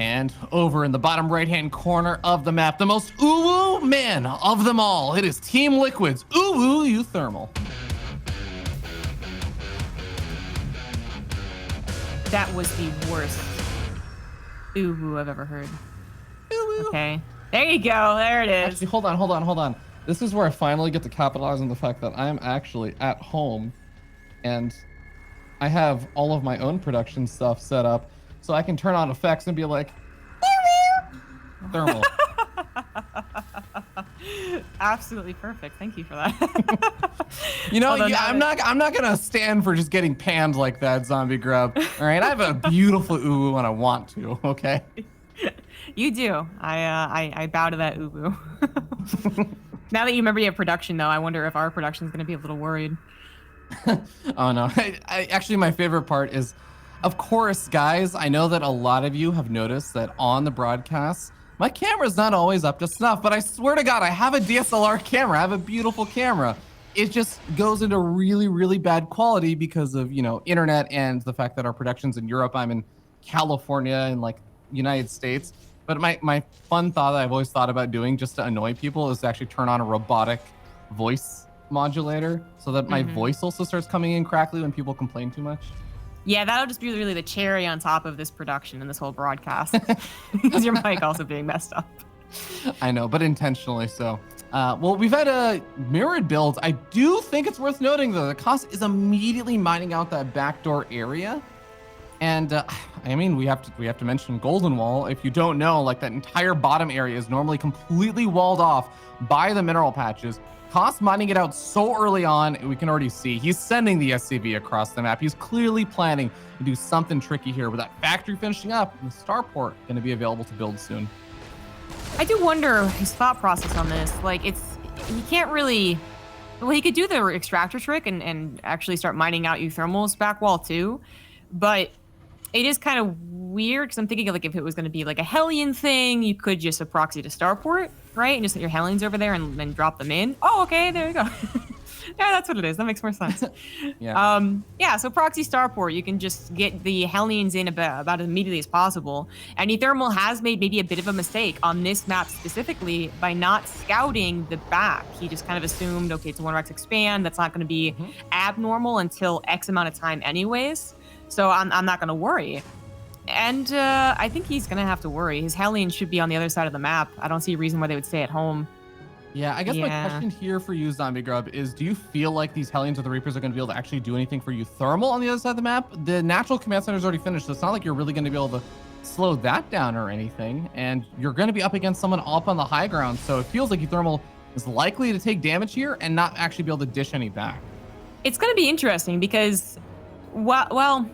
And over in the bottom right-hand corner of the map, the most uwu man of them all. It is Team Liquid's uwu uThermal. That was the worst uwu I've ever heard. Uwu. Okay. There you go. There it is. Actually, hold on. This is where I finally get to capitalize on the fact that I am actually at home and I have all of my own production stuff set up so I can turn on effects and be like, thermal. Absolutely perfect. Thank you for that. You know, I'm not gonna stand for just getting panned like that, Zombie Grub. All right, I have a beautiful uwu when I want to. Okay. You do. I bow to that uwu. Now that you remember you have production, though, I wonder if our production is gonna be a little worried. Oh no! Actually, my favorite part is, of course, guys. I know that a lot of you have noticed that on the broadcast, my camera's not always up to snuff. But I swear to God, I have a DSLR camera. I have a beautiful camera. It just goes into really, really bad quality because of, you know, internet and the fact that our production's in Europe. I'm in California and like United States. But my fun thought that I've always thought about doing just to annoy people is to actually turn on a robotic voice modulator so that my voice also starts coming in crackly when people complain too much. Yeah, that'll just be really the cherry on top of this production and this whole broadcast. Because your mic also being messed up. I know, but intentionally so. Well, we've had a mirrored build. I do think it's worth noting, though, the cost is immediately mining out that backdoor area. And I mean, we have to mention Golden Wall. If you don't know, like that entire bottom area is normally completely walled off by the mineral patches. Cost mining it out so early on, we can already see he's sending the SCV across the map. He's clearly planning to do something tricky here with that factory finishing up and the starport going to be available to build soon. I do wonder his thought process on this. Like, he can't really, well, he could do the extractor trick and actually start mining out uThermal's back wall too, but it is kind of weird because I'm thinking of like if it was going to be like a Hellion thing, you could just proxy to starport, right? And just let your Hellions over there and then drop them in. Oh, okay, there you go. Yeah, that's what it is. That makes more sense. Yeah, so proxy starport, you can just get the Hellions in about as immediately as possible. And uThermal has made maybe a bit of a mistake on this map specifically by not scouting the back. He just kind of assumed, okay, it's a 1x expand. That's not going to be abnormal until X amount of time anyways. So I'm not going to worry. And I think he's going to have to worry. His Hellions should be on the other side of the map. I don't see a reason why they would stay at home. Yeah, I guess my question here for you, Zombie Grub, is do you feel like these Hellions or the Reapers are going to be able to actually do anything for uThermal on the other side of the map? The natural command center is already finished, so it's not like you're really going to be able to slow that down or anything. And you're going to be up against someone up on the high ground, so it feels like uThermal is likely to take damage here and not actually be able to dish any back. It's going to be interesting because, well,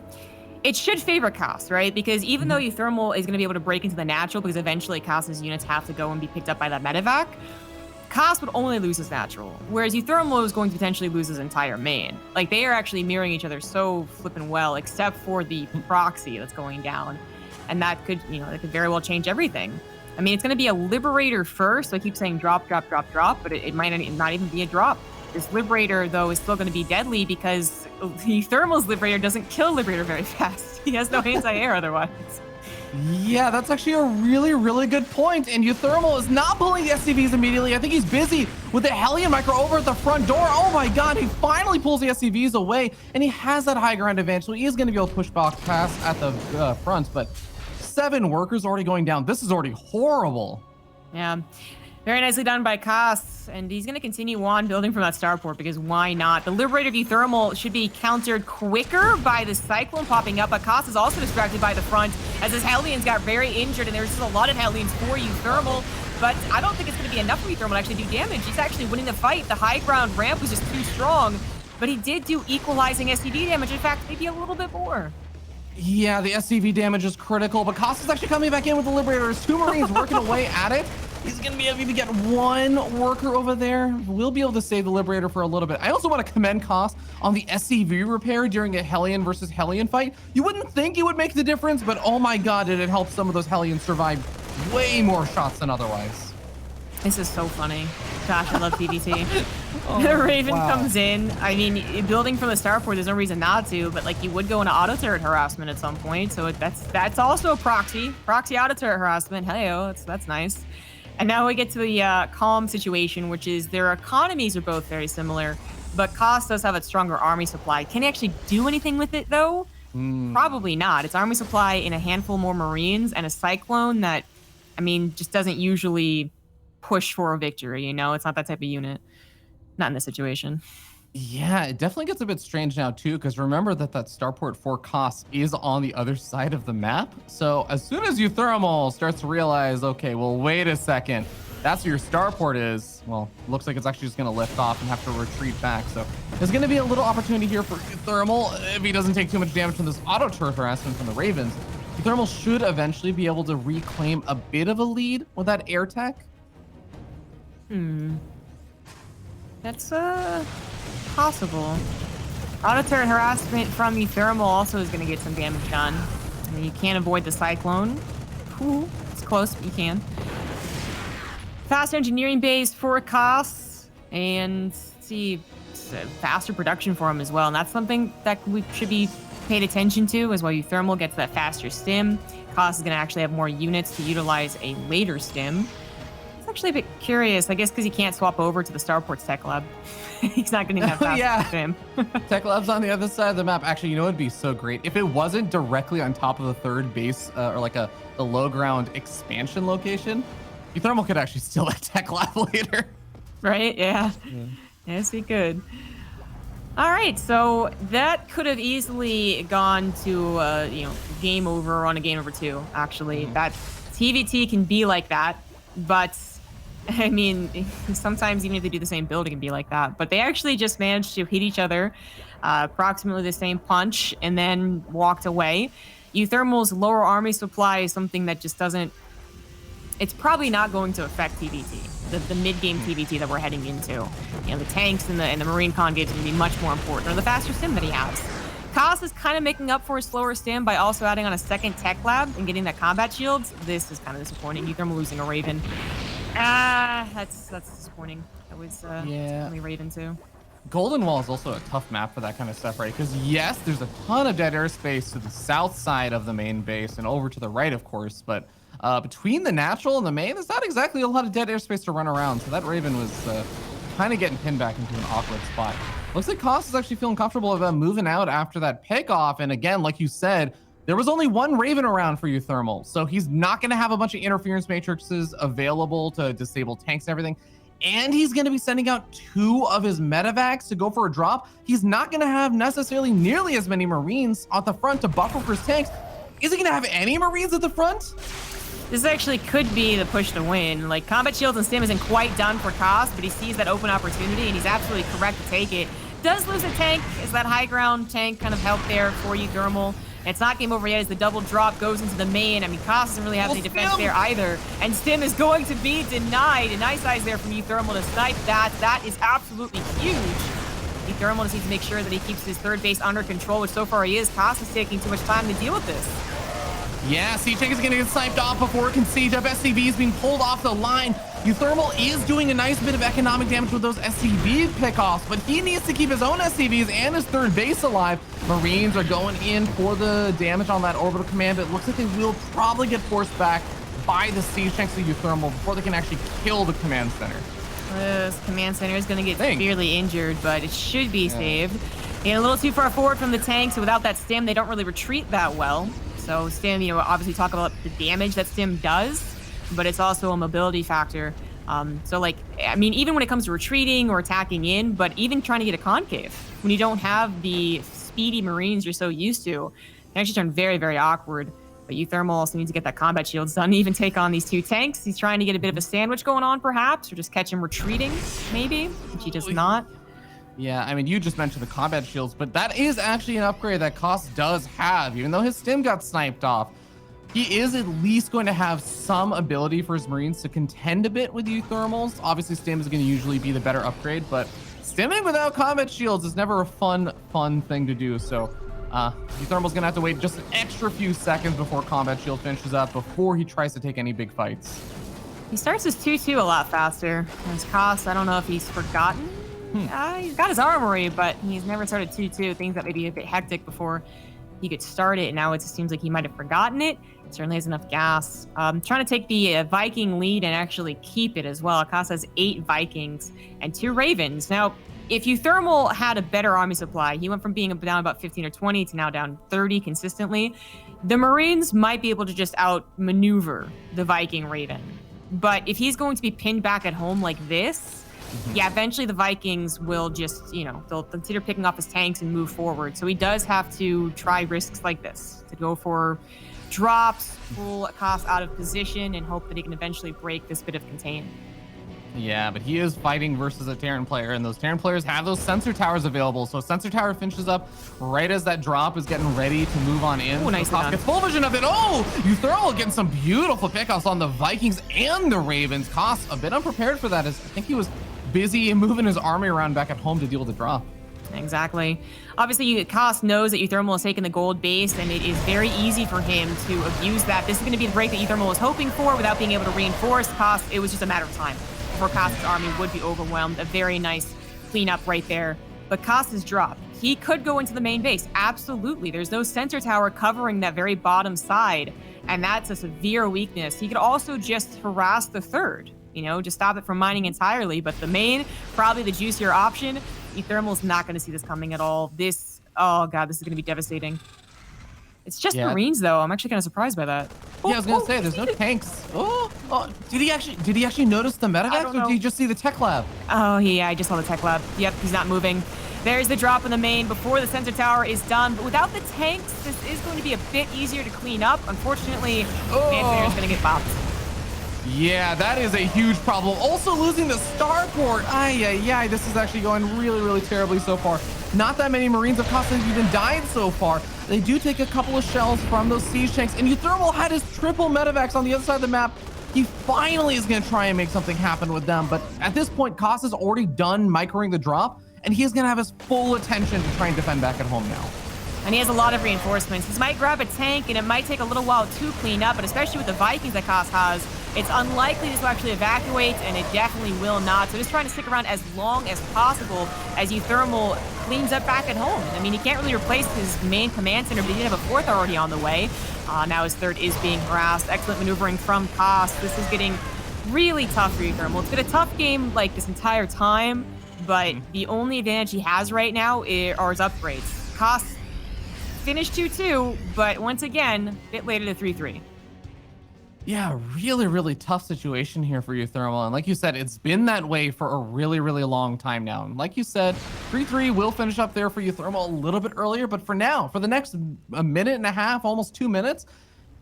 it should favor Cost, right? Because even though uThermal is going to be able to break into the natural, because eventually Cost's units have to go and be picked up by that medevac, Cost would only lose his natural, whereas uThermal is going to potentially lose his entire main. Like, they are actually mirroring each other so flippin' well, except for the proxy that's going down. And that could, you know, that could very well change everything. I mean, it's going to be a Liberator first, so I keep saying drop, but it might not even be a drop. This Liberator, though, is still going to be deadly because uThermal's Liberator doesn't kill Liberator very fast. He has no anti-air otherwise. Yeah, that's actually a really, really good point. And uThermal is not pulling the SCVs immediately. I think he's busy with the Hellion Micro over at the front door. Oh my God, he finally pulls the SCVs away, and he has that high ground advantage, so he is going to be able to push back past at the front. But 7 workers already going down. This is already horrible. Yeah. Very nicely done by Koss, and he's going to continue on building from that starport because why not? The Liberator of uThermal should be countered quicker by the Cyclone popping up, but Koss is also distracted by the front as his Hellions got very injured, and there's just a lot of Hellions for uThermal, but I don't think it's going to be enough for uThermal to actually do damage. He's actually winning the fight. The high ground ramp was just too strong, but he did do equalizing SCV damage. In fact, maybe a little bit more. Yeah, the SCV damage is critical, but Koss is actually coming back in with the Liberator. There's 2 Marines working away at it. He's going to be able to get 1 worker over there. We'll be able to save the Liberator for a little bit. I also want to commend Koss on the SCV repair during a Hellion versus Hellion fight. You wouldn't think it would make the difference, but oh my God, did it help some of those Hellions survive way more shots than otherwise. This is so funny. Gosh, I love PvT. Oh, The Raven wow. comes in. I mean, building from the starport, there's no reason not to, but like you would go into auto turret harassment at some point. So that's also a proxy auto turret harassment. Hey-o, that's nice. And now we get to the calm situation, which is their economies are both very similar, but Cost does have a stronger army supply. Can he actually do anything with it though? Probably not. It's army supply in a handful more Marines and a Cyclone that, I mean, just doesn't usually push for a victory, you know? It's not that type of unit. Not in this situation. Yeah, it definitely gets a bit strange now too, because remember that starport 4 cost is on the other side of the map. So as soon as uThermal starts to realize, okay, well, wait a second, that's where your starport is. Well, looks like it's actually just going to lift off and have to retreat back. So there's going to be a little opportunity here for uThermal if he doesn't take too much damage from this auto turret harassment from the Ravens. uThermal should eventually be able to reclaim a bit of a lead with that air tech. That's possible. Auto turret harassment from uThermal also is going to get some damage done. I mean, you can't avoid the Cyclone. Cool. It's close, but you can. Fast engineering base for costs, and see faster production for him as well. And that's something that we should be paid attention to as well. uThermal gets that faster stim. Cost is going to actually have more units to utilize a later stim. It's actually a bit curious, I guess, because he can't swap over to the Starport's Tech Lab. He's not getting that fast stim. Tech Lab's on the other side of the map. Actually, you know, it'd be so great if it wasn't directly on top of the third base or like the low ground expansion location. uThermal could actually steal that Tech Lab later. Right? Yeah. Yes, he could. All right, so that could have easily gone to game over on a game over 2. Actually, that TVT can be like that, but I mean, sometimes even if they do the same build, it can be like that. But they actually just managed to hit each other, approximately the same punch, and then walked away. uThermal's lower army supply is something that just doesn't. It's probably not going to affect TVT, the mid-game TVT that we're heading into. You know, the tanks and the Marine Congate's going to be much more important, or the faster stim that he has. Kaz is kind of making up for his slower stim by also adding on a second tech lab and getting that combat shields. This is kind of disappointing. uThermal losing a Raven. That's disappointing. That was definitely Raven too. Golden Wall is also a tough map for that kind of stuff, right? Because yes, there's a ton of dead airspace to the south side of the main base and over to the right, of course, but between the natural and the main, there's not exactly a lot of dead airspace to run around. So that Raven was kind of getting pinned back into an awkward spot. Looks like Koss is actually feeling comfortable about moving out after that pickoff. And again, like you said, there was only one Raven around for uThermal. So he's not going to have a bunch of interference matrices available to disable tanks and everything. And he's going to be sending out 2 of his medevacs to go for a drop. He's not going to have necessarily nearly as many Marines at the front to buffer for his tanks. Is he going to have any Marines at the front? This actually could be the push to win. Like, combat shields and stim isn't quite done for Koss, but he sees that open opportunity, and he's absolutely correct to take it. Does lose a tank. Is that high ground tank kind of help there for uThermal? It's not game over yet as the double drop goes into the main. I mean, Koss doesn't really have any defense there either. And stim is going to be denied. A nice eyes there from uThermal to snipe that. That is absolutely huge. uThermal just needs to make sure that he keeps his third base under control, which so far he is. Koss is taking too much time to deal with this. Yeah, C-Tank is going to get sniped off before it can siege up. SCV is being pulled off the line. uThermal is doing a nice bit of economic damage with those SCV pickoffs, but he needs to keep his own SCVs and his third base alive. Marines are going in for the damage on that orbital command, but it looks like they will probably get forced back by the siege tanks of uThermal before they can actually kill the command center. This command center is going to get severely injured, but it should be saved. Getting a little too far forward from the tank, so without that stim, they don't really retreat that well. So stim, obviously talk about the damage that stim does, but it's also a mobility factor. So like, I mean, even when it comes to retreating or attacking in, but even trying to get a concave, when you don't have the speedy Marines you're so used to, it actually turn very, very awkward. But uThermal also needs to get that combat shields done, even take on these 2 tanks. He's trying to get a bit of a sandwich going on, perhaps, or just catch him retreating, maybe, which he does not. Yeah, I mean, you just mentioned the combat shields, but that is actually an upgrade that Koss does have. Even though his stim got sniped off, he is at least going to have some ability for his Marines to contend a bit with uThermals. Obviously, stim is going to usually be the better upgrade, but stimming without combat shields is never a fun thing to do. So uThermal's going to have to wait just an extra few seconds before combat shield finishes up, before he tries to take any big fights. He starts his 2-2 a lot faster. His cost, I don't know if he's forgotten. He's got his armory, but he's never started 2-2. Things that may be a bit hectic before he could start it. Now it just seems like he might have forgotten it. Certainly has enough gas. Trying to take the Viking lead and actually keep it as well. Akash has 8 Vikings and 2 Ravens. Now, if uThermal had a better army supply, he went from being down about 15 or 20 to now down 30 consistently. The Marines might be able to just outmaneuver the Viking Raven. But if he's going to be pinned back at home like this, yeah, eventually the Vikings will just, they'll consider picking off his tanks and move forward. So he does have to try risks like this, to go for drops, pull Akash out of position, and hope that he can eventually break this bit of contain. Yeah, but he is fighting versus a Terran player, and those Terran players have those sensor towers available. So sensor tower finishes up right as that drop is getting ready to move on in. Oh, nice. Gets full vision of it. Oh, uThermal getting some beautiful pickoffs on the Vikings and the Ravens. Koss a bit unprepared for that, as I think he was busy moving his army around back at home to deal with the drop. Exactly. Obviously, Koss knows that uThermal has taken the gold base, and it is very easy for him to abuse that. This is going to be the break that uThermal was hoping for without being able to reinforce Koss. It was just a matter of time before Koss's army would be overwhelmed. A very nice cleanup right there. But Koss is dropped. He could go into the main base. Absolutely. There's no sensor tower covering that very bottom side, and that's a severe weakness. He could also just harass the third, just stop it from mining entirely. But the main, probably the juicier option, uThermal's not going to see this coming at all. Oh god, this is going to be devastating. It's just Marines, though. I'm actually kind of surprised by that. Yeah, I was going to say, there's no tanks. Oh, did he actually notice the medevacs, or did he just see the tech lab? Oh, yeah, I just saw the tech lab. Yep, he's not moving. There's the drop in the main before the sensor tower is done. But without the tanks, this is going to be a bit easier to clean up. Unfortunately, Manflair's going to get bopped. Yeah, that is a huge problem. Also losing the starport. Ay, this is actually going really, really terribly so far. Not that many Marines of Koss have even died so far. They do take a couple of shells from those siege tanks, and uThermal had his triple medevacs on the other side of the map. He finally is going to try and make something happen with them, but at this point, Koss is already done microing the drop, and he's going to have his full attention to try and defend back at home now. And he has a lot of reinforcements. He might grab a tank, and it might take a little while to clean up, but especially with the Vikings that Koss has, it's unlikely this will actually evacuate, and it definitely will not. So just trying to stick around as long as possible as uThermal cleans up back at home. I mean, he can't really replace his main command center, but he did have a fourth already on the way. Now his third is being harassed. Excellent maneuvering from Koss. This is getting really tough for uThermal. It's been a tough game like this entire time, but the only advantage he has right now are his upgrades. Koss finished 2-2, but once again, a bit later to 3-3. Yeah, really, really tough situation here for uThermal. And like you said, it's been that way for a really, really long time now. And like you said, 3-3 will finish up there for uThermal a little bit earlier. But for now, for the next minute and a half, almost 2 minutes,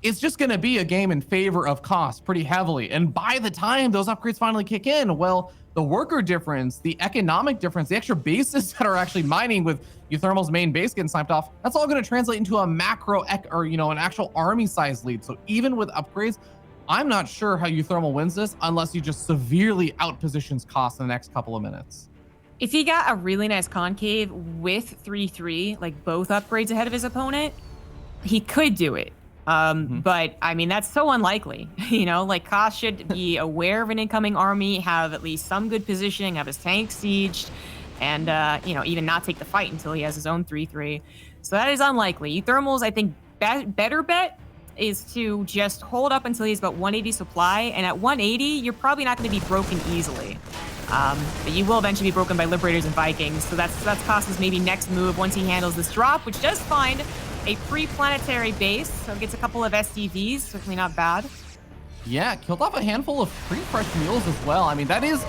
it's just going to be a game in favor of Koss pretty heavily. And by the time those upgrades finally kick in, well, the worker difference, the economic difference, the extra bases that are actually mining with uThermal's main base getting sniped off, that's all going to translate into a macro an actual army size lead. So even with upgrades, I'm not sure how uThermal wins this unless he just severely outpositions Koss in the next couple of minutes. If he got a really nice concave with 3-3, like both upgrades ahead of his opponent, he could do it. But I mean, that's so unlikely. Like Koss should be aware of an incoming army, have at least some good positioning, have his tank sieged, and even not take the fight until he has his own 3-3. So that is unlikely. uThermal's, I think, better bet is to just hold up until he's about 180 supply, and at 180, you're probably not going to be broken easily. But you will eventually be broken by Liberators and Vikings, so that's Koss's maybe next move once he handles this drop, which does find a pre-planetary base, so it gets a couple of SCVs, certainly not bad. Yeah, killed off a handful of pre-fresh mules as well. I mean, that is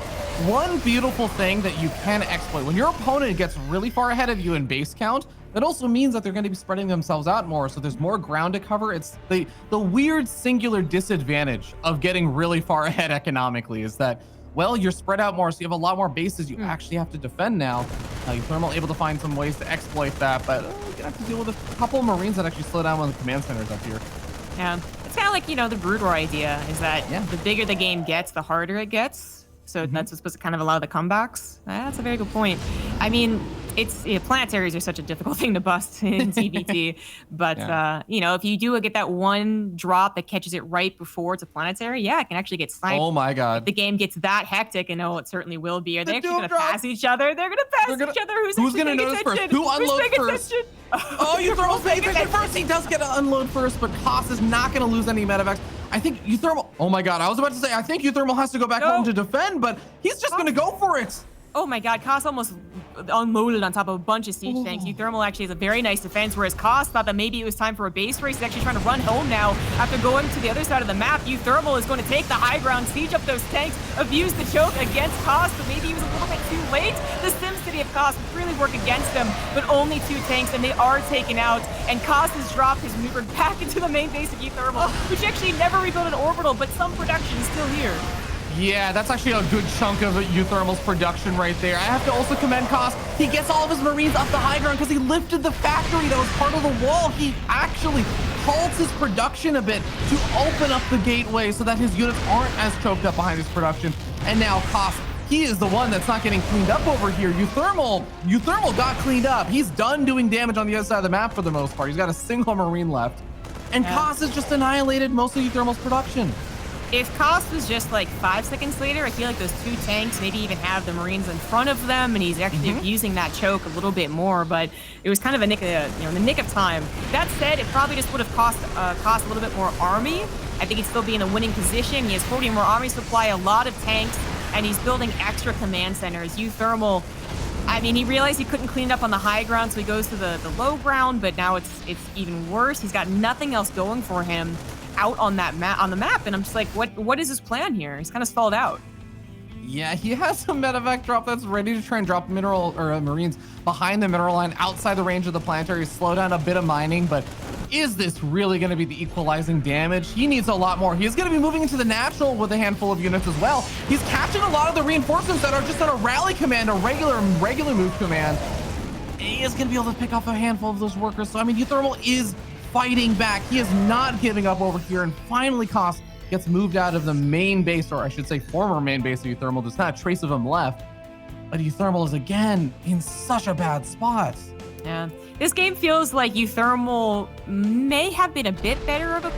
one beautiful thing that you can exploit. When your opponent gets really far ahead of you in base count, that also means that they're going to be spreading themselves out more, so there's more ground to cover. It's the weird singular disadvantage of getting really far ahead economically is that, well, you're spread out more, so you have a lot more bases you actually have to defend now. uThermal able to find some ways to exploit that, but you're going to have to deal with a couple of Marines that actually slow down one of the command centers up here. Yeah, it's kind of like, the Brood War idea is that the bigger the game gets, the harder it gets. So that's what's supposed to kind of allow the comebacks. That's a very good point. I mean, Planetaries are such a difficult thing to bust in TBT, but Yeah. you know, if you do get that one drop that catches it right before it's a planetary, yeah, it can actually get sniped. Oh my If God. the game gets that hectic, and oh, it certainly will be, are The they actually doom going to drop. pass each other? They're going to pass each other. Who's gonna paying notice attention? first? Who unloads Who's paying first? attention? Oh, uThermal's paying attention first. He does get to unload first, but Koss is not going to lose any medevacs. I think uThermal. Oh my God. I was about to say, I think uThermal has to go back home to defend, but he's just going to go for it. Oh my God, Koss almost unloaded on top of a bunch of siege tanks. uThermal actually has a very nice defense, whereas Koss thought that maybe it was time for a base race. He's actually trying to run home now. After going to the other side of the map, uThermal is going to take the high ground, siege up those tanks, abuse the choke against Koss, but maybe he was a little bit too late. The SimCity of Koss really work against him, but only 2 tanks, and they are taken out. And Koss has dropped his maneuvered back into the main base of uThermal, which actually never rebuilt an orbital, but some production is still here. Yeah, that's actually a good chunk of uThermal's production right there. I have to also commend Koss. He gets all of his Marines up the high ground because he lifted the factory that was part of the wall. He actually halts his production a bit to open up the gateway so that his units aren't as choked up behind his production. And now Koss, he is the one that's not getting cleaned up over here. uThermal got cleaned up. He's done doing damage on the other side of the map for the most part. He's got a single Marine left. And Koss has just annihilated most of uThermal's production. If Koss was just like 5 seconds later, I feel like those 2 tanks maybe even have the Marines in front of them, and he's actually abusing that choke a little bit more. But it was kind of a in the nick of time. That said, it probably just would have cost a little bit more army. I think he'd still be in a winning position. He has 40 more army supply, a lot of tanks, and he's building extra command centers. uThermal, I mean, he realized he couldn't clean it up on the high ground, so he goes to the low ground. But now it's even worse. He's got nothing else going for him out on that map, and I'm just like, what is his plan here? He's kind of stalled out. Yeah, he has a medevac drop that's ready to try and drop mineral or Marines behind the mineral line outside the range of the planetary, slow down a bit of mining. But is this really going to be the equalizing damage? He needs a lot more. He's going to be moving into the natural with a handful of units as well. He's catching a lot of the reinforcements that are just on a rally command, a regular move command. He is going to be able to pick off a handful of those workers. So I mean, uThermal is fighting back. He is not giving up over here, and finally Koss gets moved out of the main base, or I should say former main base of uThermal. There's not a trace of him left, but uThermal is again in such a bad spot. Yeah, this game feels like uThermal may have been a bit better of the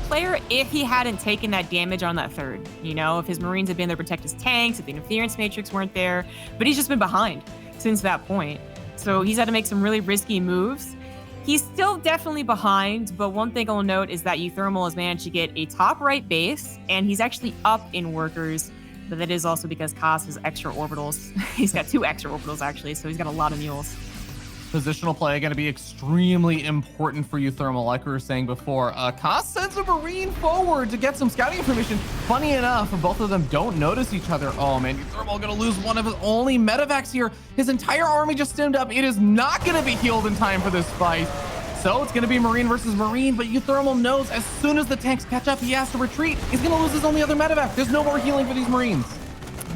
player if he hadn't taken that damage on that third. You know, if his Marines had been there to protect his tanks, if the interference matrix weren't there, but he's just been behind since that point. So he's had to make some really risky moves. He's still definitely behind, but one thing I'll note is that uThermal has managed to get a top right base, and he's actually up in workers, but that is also because Koss has extra orbitals. He's got 2 extra orbitals, actually, so he's got a lot of mules. Positional play going to be extremely important for uThermal, like we were saying before. Koss sends a Marine forward to get some scouting information. Funny enough, both of them don't notice each other. Oh man, uThermal going to lose one of his only medevacs here. His entire army just stemmed up. It is not going to be healed in time for this fight. So it's going to be Marine versus Marine, but uThermal knows as soon as the tanks catch up, he has to retreat. He's going to lose his only other medevac. There's no more healing for these Marines.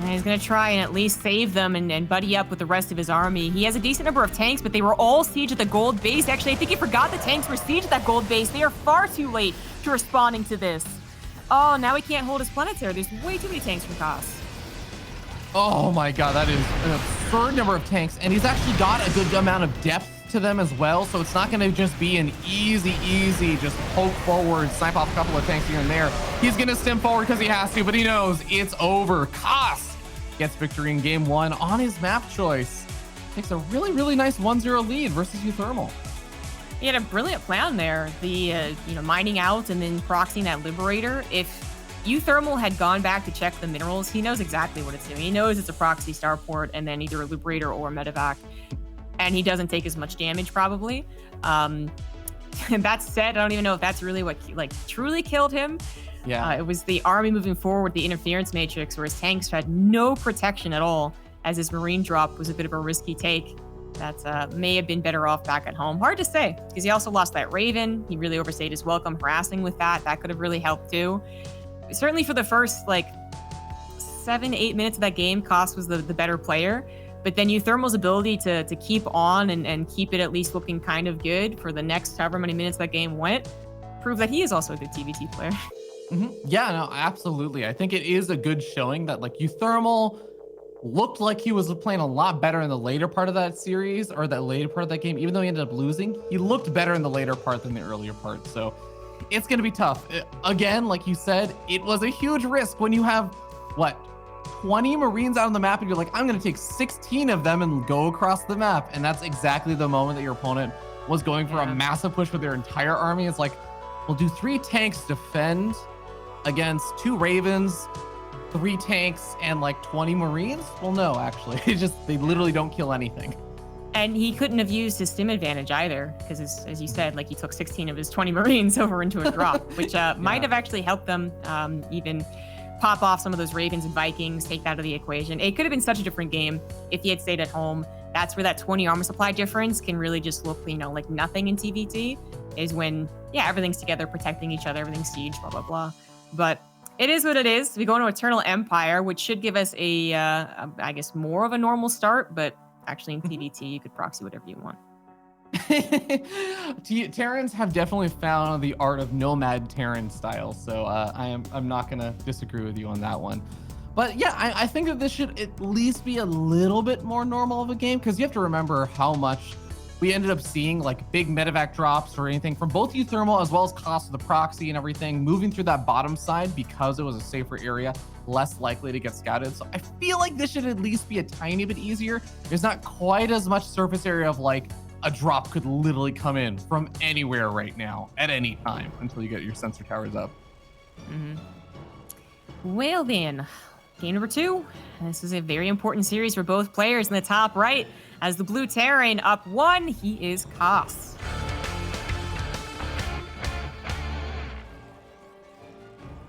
And he's going to try and at least save them and buddy up with the rest of his army. He has a decent number of tanks, but they were all siege at the gold base. Actually, I think he forgot the tanks were siege at that gold base. They are far too late to responding to this. Oh, now he can't hold his planetary. There's way too many tanks from Koss. Oh my God, that is an absurd number of tanks, and he's actually got a good amount of depth to them as well, so it's not going to just be an easy just poke forward, snipe off a couple of tanks here and there. He's going to stem forward because he has to, but he knows it's over. Koss gets victory in game 1 on his map choice. Takes a really nice 1-0 lead versus uThermal. He had a brilliant plan there. The mining out and then proxying that Liberator. If uThermal had gone back to check the minerals, he knows exactly what it's doing. He knows it's a proxy starport and then either a Liberator or a medevac, and he doesn't take as much damage probably. And that said, I don't even know if that's really what truly killed him. Yeah, it was the army moving forward, the interference matrix, where his tanks had no protection at all, as his Marine drop was a bit of a risky take. That may have been better off back at home. Hard to say, because he also lost that Raven. He really overstayed his welcome, harassing with that. That could have really helped too. Certainly for the first 7-8 minutes of that game, Koss was the better player. But then uThermal's ability to keep on and keep it at least looking kind of good for the next however many minutes that game went proved that he is also a good TBT player. Yeah, no, absolutely. I think it is a good showing that uThermal looked like he was playing a lot better in the later part of that series, or that later part of that game. Even though he ended up losing, he looked better in the later part than the earlier part. So it's going to be tough. Again, like you said, it was a huge risk when you have, what, 20 Marines out on the map, and you're like, I'm going to take 16 of them and go across the map. And that's exactly the moment that your opponent was going for a massive push with their entire army. It's like, we'll do 3 tanks defend against 2 Ravens, 3 tanks, and like 20 Marines? Well, no, actually. It's just, they literally don't kill anything. And he couldn't have used his stim advantage either, because as you said, like he took 16 of his 20 Marines over into a drop, which might have actually helped them even pop off some of those Ravens and Vikings, take that out of the equation. It could have been such a different game if he had stayed at home. That's where that 20 armor supply difference can really just look, like nothing in TVT, is when, everything's together, protecting each other, everything's siege, blah, blah, blah. But it is what it is. We go into Eternal Empire, which should give us I guess, more of a normal start, but actually in TVT, you could proxy whatever you want. Terrans have definitely found the art of nomad Terran style, so I'm not gonna disagree with you on that one. But yeah, I think that this should at least be a little bit more normal of a game, because you have to remember how much we ended up seeing, like big medevac drops or anything from both uThermal as well as cost of the proxy and everything moving through that bottom side, because it was a safer area, less likely to get scouted. So I feel like this should at least be a tiny bit easier. There's not quite as much surface area of like a drop could literally come in from anywhere right now at any time until you get your sensor towers up. Well then, game number 2. This is a very important series for both players in the top right. As the blue Terran up 1, he is Koss.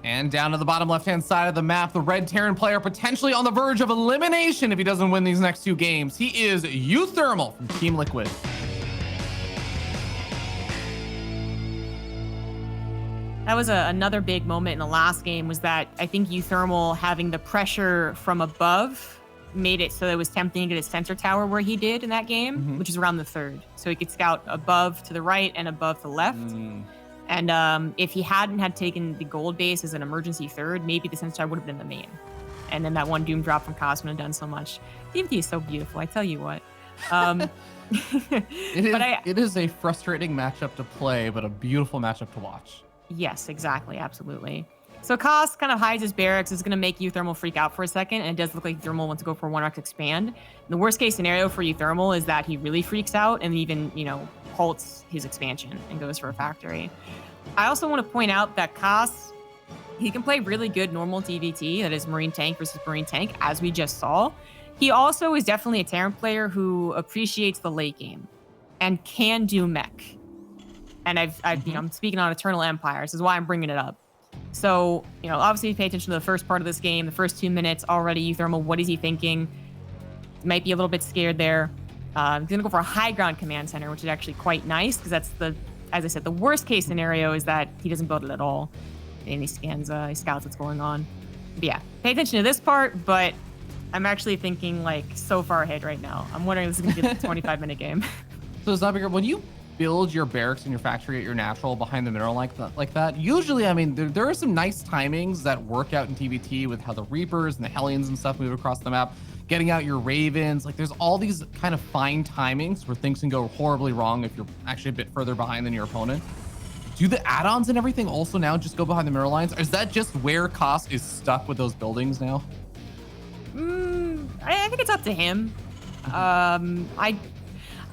And down to the bottom left-hand side of the map, the red Terran player potentially on the verge of elimination if he doesn't win these next 2 games. He is uThermal from Team Liquid. That was another big moment in the last game, was that I think uThermal having the pressure from above made it so it was tempting to get a sensor tower where he did in that game, which is around the 3rd. So he could scout above to the right and above to the left. And if he hadn't had taken the gold base as an emergency 3rd, maybe the sensor tower would have been the main. And then that one doom drop from Koss would have done so much. DMT is so beautiful, I tell you what. It is a frustrating matchup to play, but a beautiful matchup to watch. Yes, exactly, absolutely. So Koss kind of hides his barracks. Is going to make uThermal freak out for a second, and it does look like uThermal wants to go for 1x expand. The worst case scenario for uThermal is that he really freaks out and even, halts his expansion and goes for a factory. I also want to point out that Koss, he can play really good normal TVT, that is Marine tank versus Marine tank, as we just saw. He also is definitely a Terran player who appreciates the late game and can do mech. And I'm speaking on Eternal Empire. This is why I'm bringing it up. So, obviously pay attention to the first part of this game, the first 2 minutes already. uThermal, what is he thinking? Might be a little bit scared there. He's going to go for a high ground command center, which is actually quite nice, because that's as I said, the worst case scenario is that he doesn't build it at all. And he scouts what's going on. But yeah, pay attention to this part, but I'm actually thinking like so far ahead right now. I'm wondering if this is going to be a 25-minute game. So Zabiger, when you build your barracks and your factory at your natural behind the mineral like that, usually, I mean, there are some nice timings that work out in TVT with how the Reapers and the Hellions and stuff move across the map, getting out your Ravens. Like, there's all these kind of fine timings where things can go horribly wrong if you're actually a bit further behind than your opponent. Do the add-ons and everything also now just go behind the mineral lines? Or is that just where Koss is stuck with those buildings now? I think it's up to him.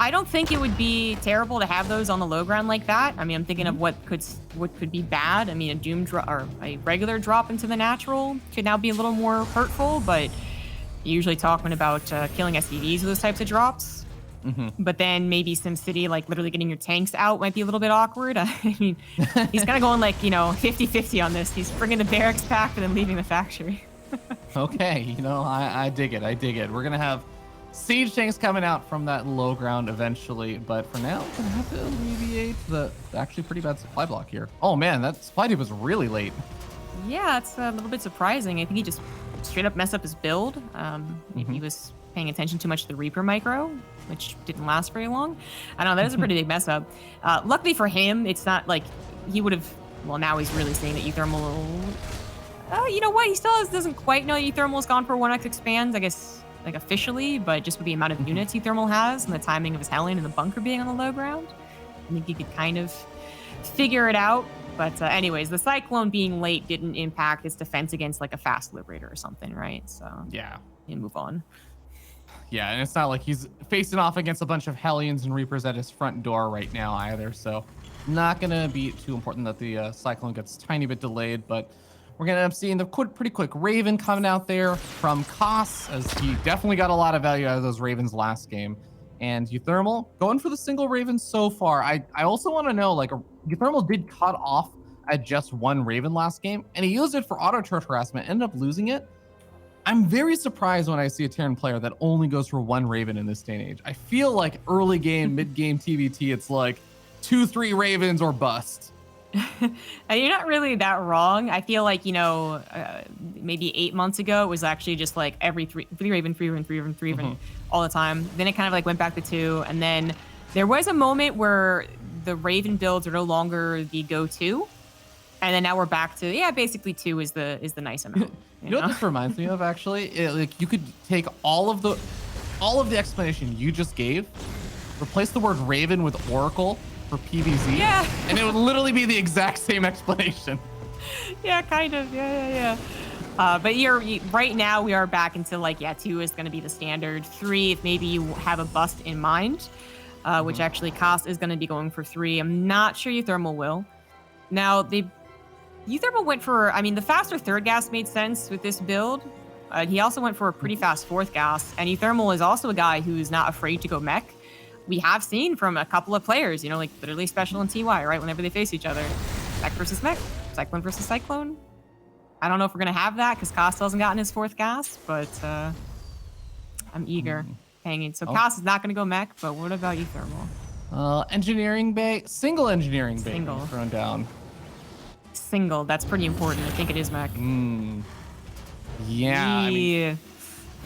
I don't think it would be terrible to have those on the low ground like that. I mean, I'm thinking of what could be bad. I mean, a doom drop or a regular drop into the natural could now be a little more hurtful, but usually talking about killing SCVs with those types of drops. But then maybe SimCity, like literally getting your tanks out might be a little bit awkward. I mean, he's kind of going like, 50-50 on this. He's bringing the barracks pack and then leaving the factory. Okay, I dig it. We're going to have siege tanks coming out from that low ground eventually, but for now, we're gonna have to alleviate the actually pretty bad supply block here. Oh man, that supply dude was really late. Yeah, it's a little bit surprising. I think he just straight up messed up his build. Maybe he was paying attention too much to the Reaper micro, which didn't last very long. I don't know, that is a pretty big mess up. Luckily for him, it's not like he would have, well, now he's really saying that uThermal, you know what, he still doesn't quite know uThermal's gone for 1x expands. I guess like officially, but just with the amount of units uThermal has and the timing of his Hellion and the bunker being on the low ground, I think you could kind of figure it out. But anyways, the Cyclone being late didn't impact its defense against like a fast Liberator or something, right? So Yeah. you can move on. Yeah, and it's not like he's facing off against a bunch of Hellions and Reapers at his front door right now either. So not going to be too important that the Cyclone gets a tiny bit delayed, but we're going to end up seeing the pretty quick Raven coming out there from Koss, as he definitely got a lot of value out of those Ravens last game. And uThermal going for the single Raven so far. I also want to know, like, uThermal did cut off at just one Raven last game, and he used it for auto turret harassment, ended up losing it. I'm very surprised when I see a Terran player that only goes for one Raven in this day and age. I feel like early game, mid game TVT, it's like 2-3 Ravens or bust. And you're not really that wrong. I feel like, maybe 8 months ago, it was actually just like every three Raven all the time. Then it kind of like went back to 2. And then there was a moment where the Raven builds are no longer the go-to. And then now we're back to, basically 2 is the nice amount. You know what this reminds me of, actually? Like, you could take all of the explanation you just gave, replace the word Raven with Oracle for PVZ, and it would literally be the exact same explanation. Yeah, kind of. Yeah. But right now we are back into like, 2 is going to be the standard. 3, if maybe you have a bust in mind, which actually Koss is going to be going for 3. I'm not sure uThermal will. Now, uThermal went for, the faster third gas made sense with this build. He also went for a pretty fast fourth gas, and uThermal is also a guy who's not afraid to go mech. We have seen from a couple of players, like literally Special and TY, right? Whenever they face each other. Mech versus mech, Cyclone versus Cyclone. I don't know if we're going to have that because Koss hasn't gotten his fourth gas, but I'm eager. Hanging. So Koss is not going to go mech, but what about uThermal? Engineering bay, single engineering bay thrown down. Single, that's pretty important. I think it is mech. Yeah.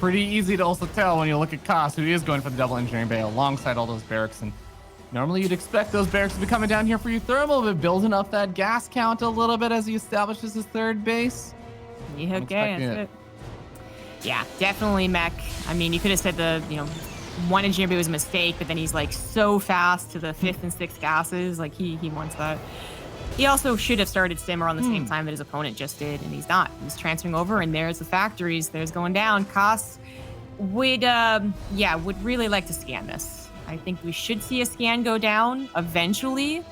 Pretty easy to also tell when you look at Koss, who is going for the double engineering bay alongside all those barracks. And normally you'd expect those barracks to be coming down here for uThermal, but building up that gas count a little bit as he establishes his third base. Yeah, okay, that's it. Yeah, definitely mech. You could have said the, one engineering bay was a mistake, but then he's like so fast to the 5th and 6th gases. Like he wants that. He also should have started Sim around the same time that his opponent just did, and he's not. He's transferring over, and there's the factories. There's going down. Koss would really like to scan this. I think we should see a scan go down eventually,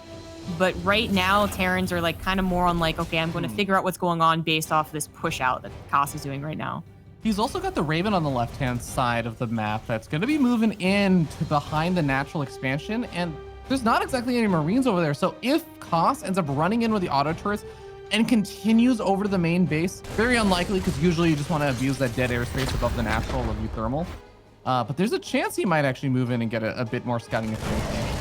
but right now, Terrans are like kind of more on like, okay, I'm going to figure out what's going on based off this push out that Koss is doing right now. He's also got the Raven on the left-hand side of the map that's going to be moving in to behind the natural expansion, and there's not exactly any Marines over there. So if Koss ends up running in with the auto turrets and continues over to the main base, very unlikely because usually you just want to abuse that dead airspace above the natural of uThermal. But there's a chance he might actually move in and get a bit more scouting experience.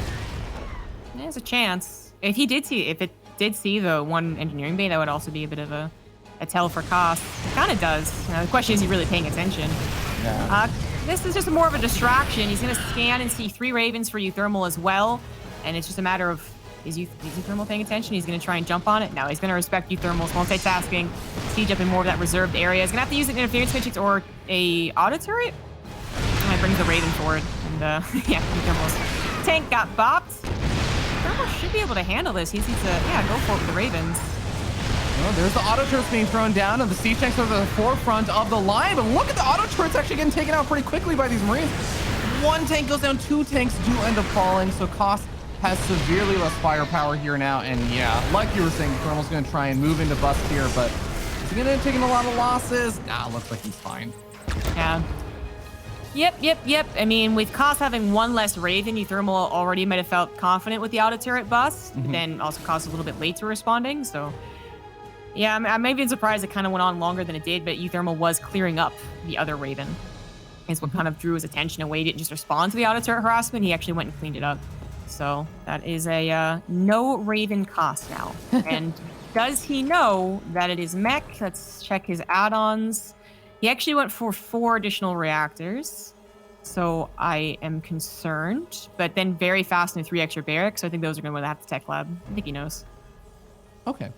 There's a chance. If it did see the one engineering bay, that would also be a bit of a tell for Koss. It kind of does. The question is he really paying attention? Yeah. This is just more of a distraction. He's going to scan and see 3 Ravens for uThermal as well. And it's just a matter of, is uThermal paying attention? He's going to try and jump on it. No, he's going to respect uThermal's multitasking, siege up in more of that reserved area. He's going to have to use an interference matrix or a auto turret. And I bring the Raven forward. And uThermal's tank got bopped. uThermal should be able to handle this. He needs to, go for it with the Ravens. Well, there's the auto turrets being thrown down, and the siege tanks are at the forefront of the line. But look at the auto turrets actually getting taken out pretty quickly by these Marines. 1 tank goes down, 2 tanks do end up falling. So Koss has severely less firepower here now. And like you were saying, uThermal's going to try and move into bust here, but is he going to take a lot of losses? Nah, looks like he's fine. Yeah. Yep. With Koss having 1 less Raven, uThermal already might have felt confident with the auto turret bust. Then also Koss a little bit late to responding, so. Yeah, I'm maybe surprised it kind of went on longer than it did, but uThermal was clearing up the other Raven. Is what kind of drew his attention away. He didn't just respond to the auto turret harassment, he actually went and cleaned it up. So that is a no Raven Koss now. And does he know that it is mech? Let's check his add-ons. He actually went for 4 additional reactors. So I am concerned. But then very fast and 3 extra barracks. So I think those are going to have to tech lab. I think he knows. Okay.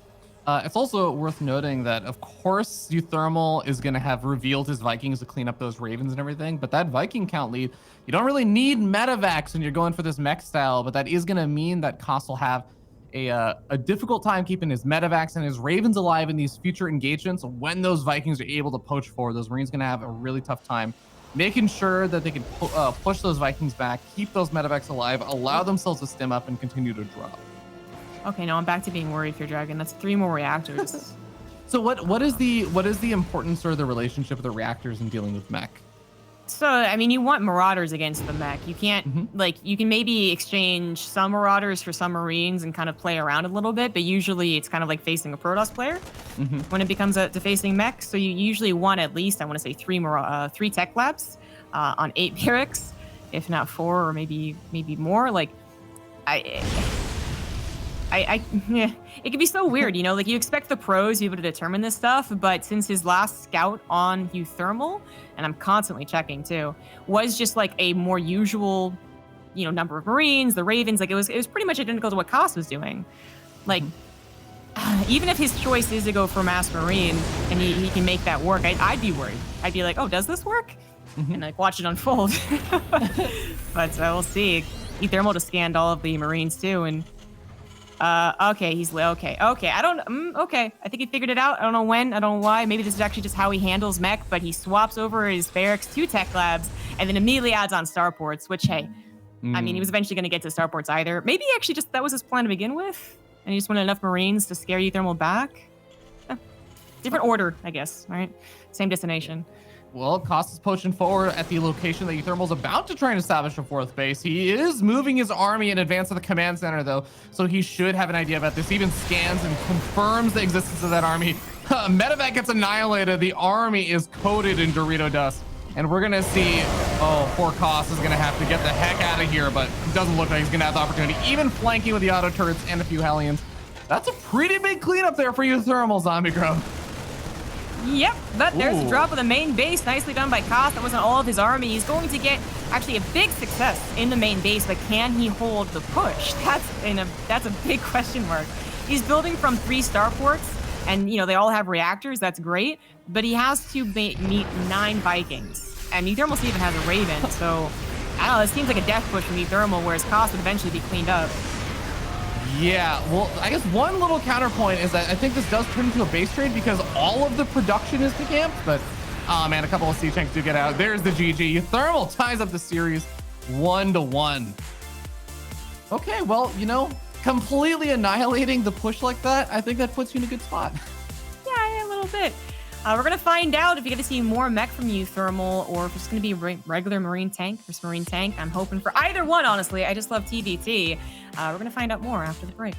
It's also worth noting that, of course, uThermal is going to have revealed his Vikings to clean up those Ravens and everything, but that Viking count lead, you don't really need medevacs when you're going for this mech style, but that is going to mean that Koss will have a difficult time keeping his medevacs and his Ravens alive in these future engagements. When those Vikings are able to poach forward, those Marines going to have a really tough time making sure that they can push those Vikings back, keep those medevacs alive, allow themselves to stim up and continue to drop. Okay, now I'm back to being worried for Dragon. That's 3 more reactors. So what is the importance or the relationship of the reactors in dealing with mech? So, I mean, you want Marauders against the mech. You can't, like, you can maybe exchange some Marauders for some Marines and kind of play around a little bit, but usually it's kind of like facing a Protoss player when it becomes to facing mech. So you usually want at least, I want to say, 3 Tech Labs on 8 barracks, if not 4 or maybe more. Like, it can be so weird, you know, like you expect the pros to be able to determine this stuff, but since his last scout on uThermal, and I'm constantly checking too, was just like a more usual, you know, number of Marines, the Ravens, like it was pretty much identical to what Koss was doing. Like, even if his choice is to go for Mass Marine and he can make that work, I'd be worried. I'd be like, oh, does this work? And like watch it unfold. But we'll see. uThermal just scanned all of the Marines too, and okay, he's okay. Okay. I think he figured it out. I don't know when. I don't know why. Maybe this is actually just how he handles mech, but he swaps over his barracks to Tech Labs and then immediately adds on starports, which, hey, I mean, he was eventually going to get to starports either. Maybe actually just that was his plan to begin with, and he just wanted enough Marines to scare uThermal back. Different order, I guess, right? Same destination. Well, Koss is pushing forward at the location that uThermal's about to try and establish a 4th base. He is moving his army in advance of the command center, though, so he should have an idea about this. He even scans and confirms the existence of that army. Medevac gets annihilated. The army is coated in Dorito dust. And we're going to see, oh, poor Koss is going to have to get the heck out of here, but it doesn't look like he's going to have the opportunity, even flanking with the auto turrets and a few Hellions. That's a pretty big cleanup there for uThermal, Zombie Grub. Yep, but there's a drop of the main base. Nicely done by Koss. That wasn't all of his army. He's going to get actually a big success in the main base, but can he hold the push? That's a big question mark. He's building from 3 starports, and you know they all have reactors. That's great, but he has to meet 9 Vikings, and uThermal even has a Raven. So I don't know. This seems like a death push from uThermal, whereas Koss would eventually be cleaned up. Yeah, well, I guess one little counterpoint is that I think this does turn into a base trade because all of the production is decamped, but oh man, a couple of C-Chanks do get out. There's the GG. uThermal ties up the series 1-1. Okay, well, you know, completely annihilating the push like that, I think that puts you in a good spot. Yeah, a little bit. We're going to find out if you get to see more mech from uThermal or if it's going to be regular Marine tank versus Marine tank. I'm hoping for either one, honestly. I just love TBT. We're going to find out more after the break.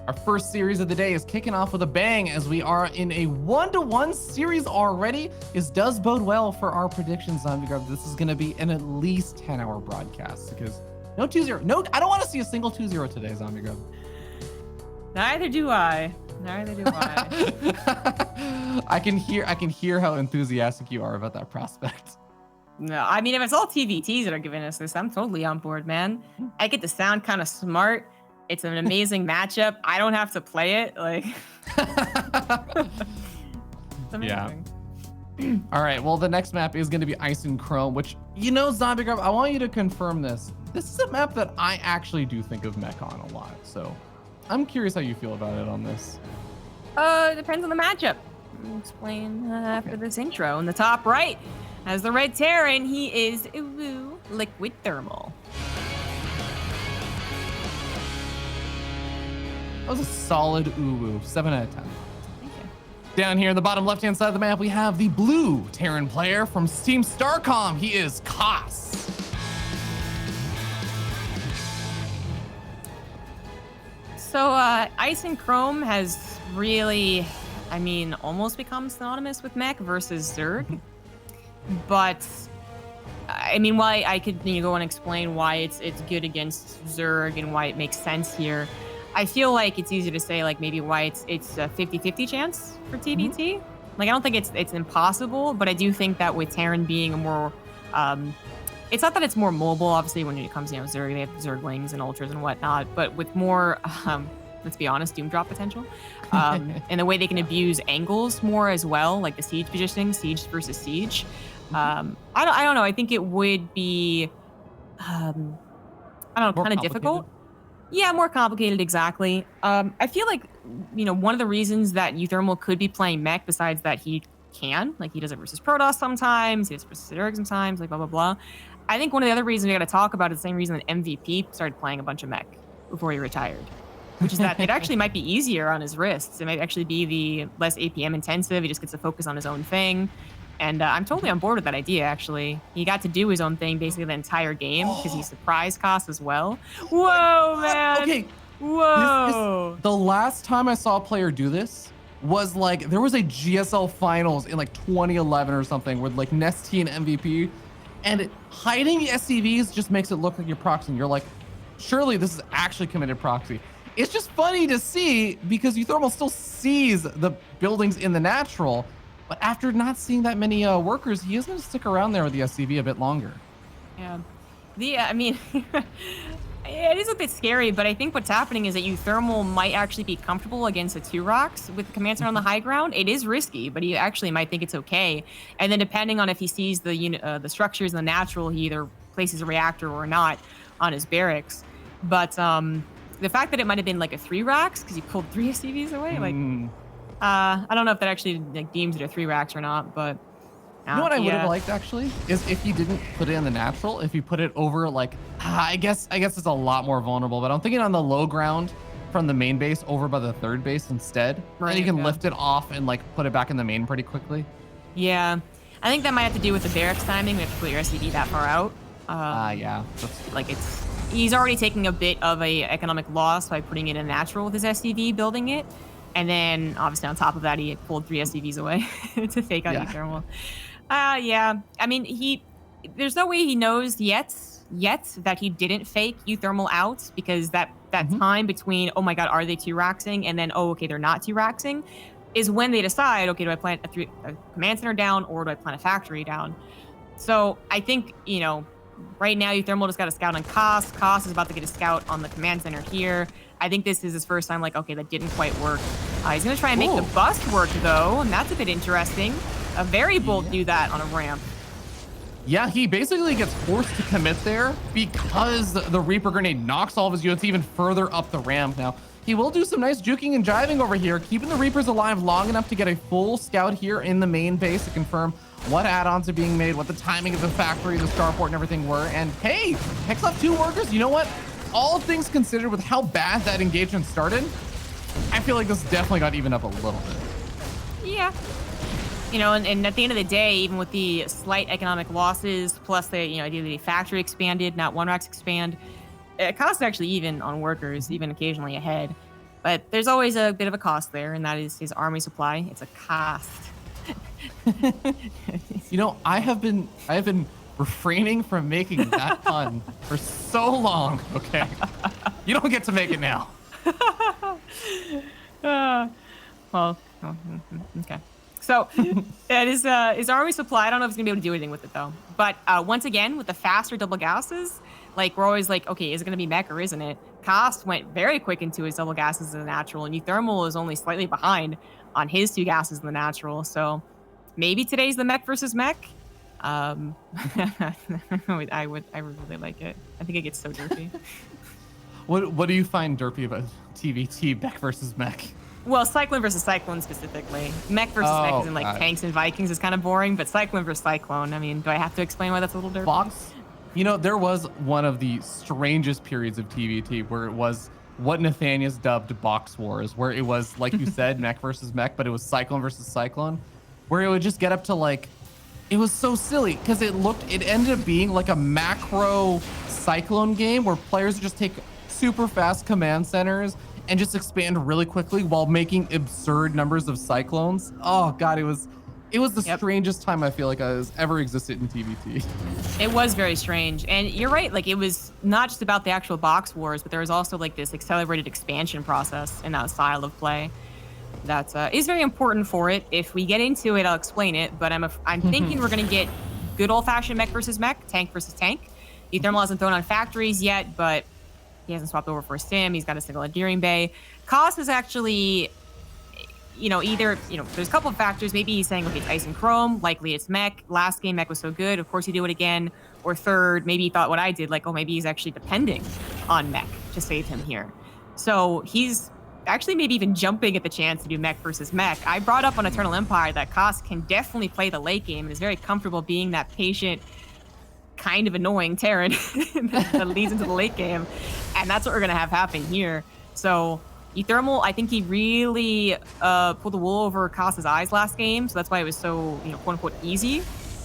Our first series of the day is kicking off with a bang as we are in a 1-to-1 series already. This does bode well for our predictions, Zombie Grub. This is going to be an at least 10-hour broadcast because no 2-0. No, I don't want to see a single 2-0 today, Zombie Grub. Neither do I. Neither do I. I can hear how enthusiastic you are about that prospect. No, I mean, if it's all TVTs that are giving us this, I'm totally on board, man. I get to sound kind of smart. It's an amazing matchup. I don't have to play it. Like, it's amazing. Yeah. All right. Well, the next map is going to be Ice and Chrome, which, you know, Zombie Grub, I want you to confirm this. This is a map that I actually do think of Mech on a lot. So I'm curious how you feel about it on this. It depends on the matchup. I'll explain after this intro. In the top right has the red Terran. He is Liquid Thermal. That was a solid uwu, 7 out of 10. Thank you. Down here in the bottom left-hand side of the map, we have the blue Terran player from Team Starcom. He is Koss. So Ice and Chrome has really, I mean, almost become synonymous with Mech versus Zerg. But I mean, why I could go and explain why it's good against Zerg and why it makes sense here. I feel like it's easy to say, like, maybe why it's a 50-50 chance for TBT. Like, I don't think it's impossible, but I do think that with Terran being a more, it's not that it's more mobile, obviously, when it comes to, Zerg, they have Zerglings and Ultras and whatnot, but with more, let's be honest, Doom drop potential, and the way they can abuse angles more as well, like the siege positioning, siege versus siege. I don't know. I think it would be, kind of difficult. Yeah, more complicated, exactly. I feel like, one of the reasons that uThermal could be playing Mech, besides that he can, like he does it versus Protoss sometimes, he does it versus Zerg sometimes, like blah, blah, blah. I think one of the other reasons we got to talk about is the same reason that MVP started playing a bunch of Mech before he retired, which is that it actually might be easier on his wrists. It might actually be the less APM intensive. He just gets to focus on his own thing. And I'm totally on board with that idea, actually. He got to do his own thing basically the entire game because he surprised Koss as well. Whoa, man. Okay. Whoa. The last time I saw a player do this was like, there was a GSL finals in like 2011 or something with like Nesty and MVP. And hiding the SCVs just makes it look like you're proxying. You're like, surely this is actually committed proxy. It's just funny to see because uThermal still sees the buildings in the natural. But after not seeing that many workers, he is going to stick around there with the SCV a bit longer. Yeah. I mean, it is a bit scary, but I think what's happening is that uThermal might actually be comfortable against the 2 rocks with the command center on the high ground. It is risky, but he actually might think it's okay. And then depending on if he sees the structures in the natural, he either places a reactor or not on his barracks. But the fact that it might have been like a 3 racks because he pulled 3 SCVs away, like... I don't know if that actually deems it a 3 racks or not, but you know what I would have liked actually is if he didn't put it in the natural, if he put it over like I guess it's a lot more vulnerable, but I'm thinking on the low ground from the main base over by the 3rd base instead. Right, and you can lift it off and like put it back in the main pretty quickly. Yeah, I think that might have to do with the barracks timing. We have to put your SCV that far out. Yeah, like he's already taking a bit of a economic loss by putting it in natural with his SCV, building it. And then, obviously, on top of that, he pulled 3 SCVs away to fake out uThermal. Yeah. I mean, there's no way he knows yet that he didn't fake uThermal out because that time between, oh my God, are they 2-raxing? And then, oh, okay, they're not 2-raxing is when they decide, okay, do I plant a command center down or do I plant a factory down? So I think, right now, uThermal just got a scout on Koss. Koss is about to get a scout on the command center here. I think this is his first time, like, okay, that didn't quite work. He's going to try and make the bust work, though, and that's a bit interesting. A very bold do that on a ramp. Yeah, he basically gets forced to commit there because the Reaper Grenade knocks all of his units even further up the ramp. Now, he will do some nice juking and jiving over here, keeping the Reapers alive long enough to get a full scout here in the main base to confirm what add-ons are being made, what the timing of the factory, the starport, and everything were. And hey, picks up 2 workers. You know what? All things considered, with how bad that engagement started, I feel like this definitely got evened up a little bit. Yeah. And at the end of the day, even with the slight economic losses, plus the, the factory expanded, not 1 racks expand, it costs actually even on workers, even occasionally ahead. But there's always a bit of a cost there, and that is his army supply. It's a cost. You know, I have been refraining from making that pun for so long. Okay, you don't get to make it now. Well, okay. So it is his army supply. I don't know if he's gonna be able to do anything with it though. But once again, with the faster double gases, like we're always like, okay, is it gonna be mech or isn't it? Cost went very quick into his double gases in the natural, and uThermal is only slightly behind on his 2 gases in the natural. So maybe today's the mech versus mech. I really like it. I think it gets so derpy. What do you find derpy about TVT mech versus mech? Well, Cyclone versus Cyclone specifically. Mech versus mech is in like tanks and Vikings is kind of boring, but Cyclone versus Cyclone, I mean, do I have to explain why that's a little derpy? Box. You know, there was one of the strangest periods of TVT where it was what Nathanias dubbed box wars, where it was, like you said, mech versus mech, but it was Cyclone versus Cyclone, where it would just get up to like, it was so silly because it ended up being like a macro Cyclone game where players would just take super fast command centers and just expand really quickly while making absurd numbers of Cyclones. Oh God, it was the strangest time I feel like has ever existed in TVT. It was very strange. And you're right, like it was not just about the actual box wars, but there was also like this accelerated expansion process in that style of play that is very important for it. If we get into it, I'll explain it, but I'm thinking we're gonna get good old-fashioned mech versus mech, tank versus tank. uThermal hasn't thrown on factories yet, but he hasn't swapped over for a sim. He's got a single Endearing Bay. Koss is actually, either, there's a couple of factors. Maybe he's saying, okay, it's ice and chrome. Likely it's mech. Last game, mech was so good. Of course, you do it again. Or third, maybe he thought what I did, like, oh, maybe he's actually depending on mech to save him here. So he's actually maybe even jumping at the chance to do mech versus mech. I brought up on Eternal Empire that Koss can definitely play the late game and is very comfortable being that patient, kind of annoying Terran that leads into the late game. And that's what we're going to have happen here. So uThermal, I think he really pulled the wool over Koss's eyes last game. So that's why it was so, quote unquote, easy.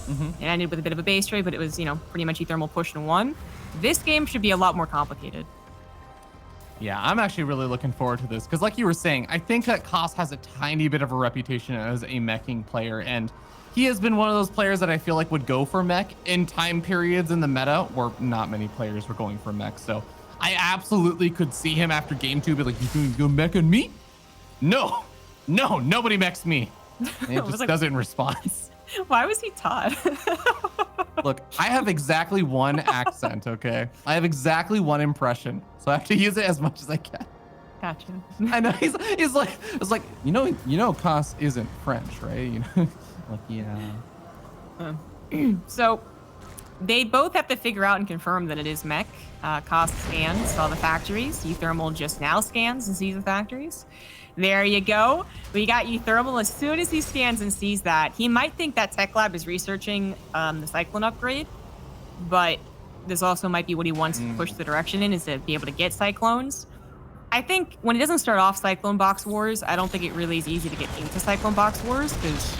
It ended with a bit of a base trade, but it was, pretty much uThermal pushed and won. This game should be a lot more complicated. Yeah, I'm actually really looking forward to this because like you were saying, I think that Koss has a tiny bit of a reputation as a meching player, and he has been one of those players that I feel like would go for mech in time periods in the meta where not many players were going for mech. So I absolutely could see him after game 2 be like, you going to go mech on me? No, nobody mechs me. And it just does it in response. Why was he taught? Look, I have exactly one accent, okay? I have exactly one impression, so I have to use it as much as I can. Gotcha. I know he's like, it's like, Koss isn't French, right? Like, yeah. So they both have to figure out and confirm that it is mech. Koss scans all the factories. uThermal just now scans and sees the factories. There you go. We got uThermal. As soon as he scans and sees that, he might think that Tech Lab is researching the Cyclone upgrade, but this also might be what he wants to push the direction in, is to be able to get Cyclones. I think when it doesn't start off Cyclone Box Wars, I don't think it really is easy to get into Cyclone Box Wars, because